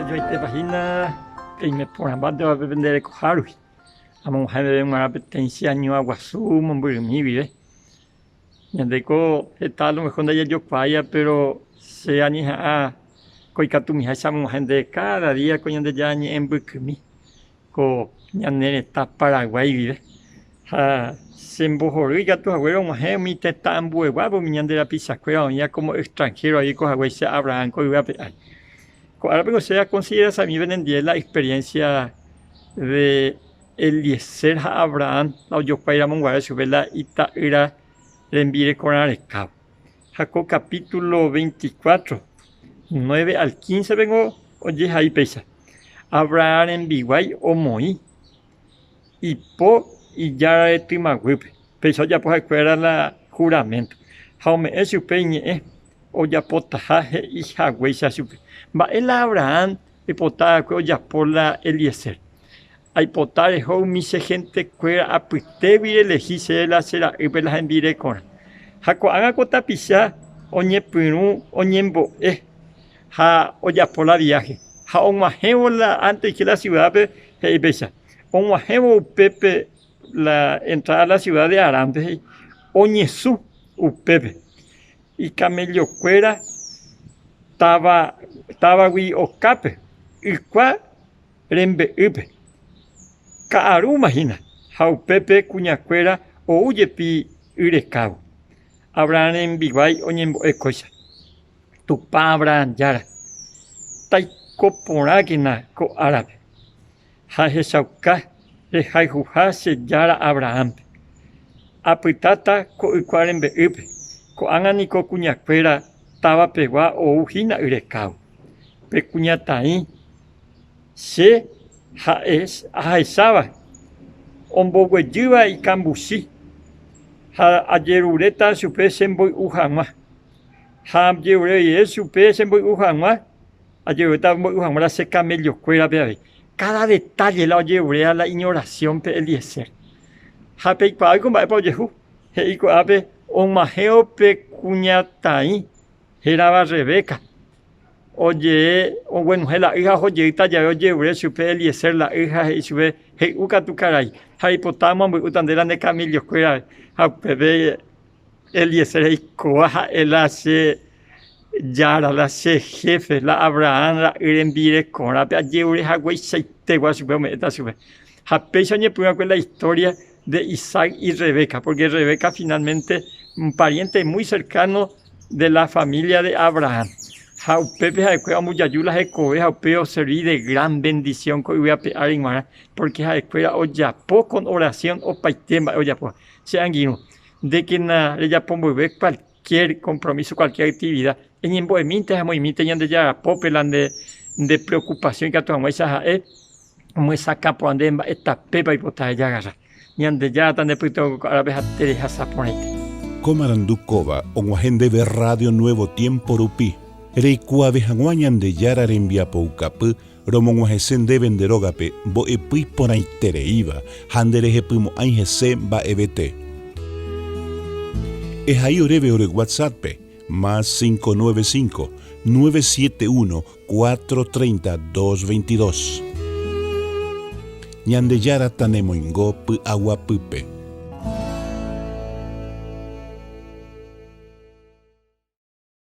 yo esta página que me ponen bastante a vender cojaros. A mujer de una apetencia año aguazú, mi vive. Y andeco está lo mejor de yo vaya, pero se anija coicatu mi esa mujer de cada día coño de ya ni en bucumi. Co ñanene está Paraguay vive. Se embojoriga tu abuelo mujer mi teta ambueguabo mi ñandera pizza cueva ya como extranjero ahí con Hawái se Abraham con ahora pero se considera a mí ven la experiencia de Eliezer Abraham la yo para ir a Monguara sube la ita era le envié con Arecao. Jacob capítulo 24 9 al 15 vengo oye ahí pesa Abraham en Biguay o Moí y po y ya de Timagüipe pero ya pues acuerda la juramento jaume es su peñe o ya potaje y Hawái se supe va el Abraham y potaje o ya por la Eliezer hay potare ho mi se gente cuera a pute vi elegise la será y las enviaré con jaco haga cota pisa oñe pinu oñembo ja o ya por la viaje ja on majeo la antes que la ciudad de besa on majeo pepe la entrada a la ciudad de Arambe oñesu upepe y camello cuera estaba wi ocape y cua rembe upe Caaru imagina, Jaupepe Cuñacuera o Uyepi Urecao. Abraham en Biguay oñembo ecoisa. Tu pa Abraham yara. Taiko poráquina co árabe. Jaje sauca, rejajuja se yara Abraham. Apitata co ucuaren beupe. Co anganico Cuñacuera taba pegua o ujina Urecao. Pecuñataí. Se Jaesaba, Ombogueyuba y Cambusi, Ayerureta su pez en Boy Ujama, Jamyeure su pez en Boy Ujama, Ayerureta Boy Ujama se camello cuera bebé. Cada detalle la Ayerure a la ignoración pe Eliezer. Jape pa algo va por Jehu, Heiko abe Omaheo pe Cuñatai, Geraba Rebeca. Oye, o bueno, la hija joyita ya oye, supe Eliezer la hija y sube, hey, uka tu caray, hay potamo, muy utandera de Camilo, cuera, a bebé Eliezer y coaja, el hace Yara, la hace jefe, la Abraham, la envíe con la lleure, Hawái, se te va a subir, meta sube. Japeisa ni primero con la historia de Isaac y Rebeca, porque Rebeca finalmente, un pariente muy cercano de la familia de Abraham. Jaupepe jaecueva muyayula jekove jaupeo serví de gran bendición que voy a pegar en Mara, porque jaecueva oyapo con oración o paitemba oyapo, se anguino, de que na le yapo mover cualquier compromiso, cualquier actividad, en emboeminte jamoiminte yan de ya popelan de preocupación que a tu esa como esa capo andemba esta pepa y pota ya agarra, yan de ya tan de puto árabe tereja saponete. Comarandukova, onguajende de Radio Nuevo Tiempo Rupi. Reikua vejanguañan de yara rembia poucapu, romonguajesen de venderogape, bo epui ponaitere handereje pumo aingese ba ebete. Ahí oreve ore WhatsApp, más 595-971-430-222. Ñande yara tanemoingo pu agua pupe.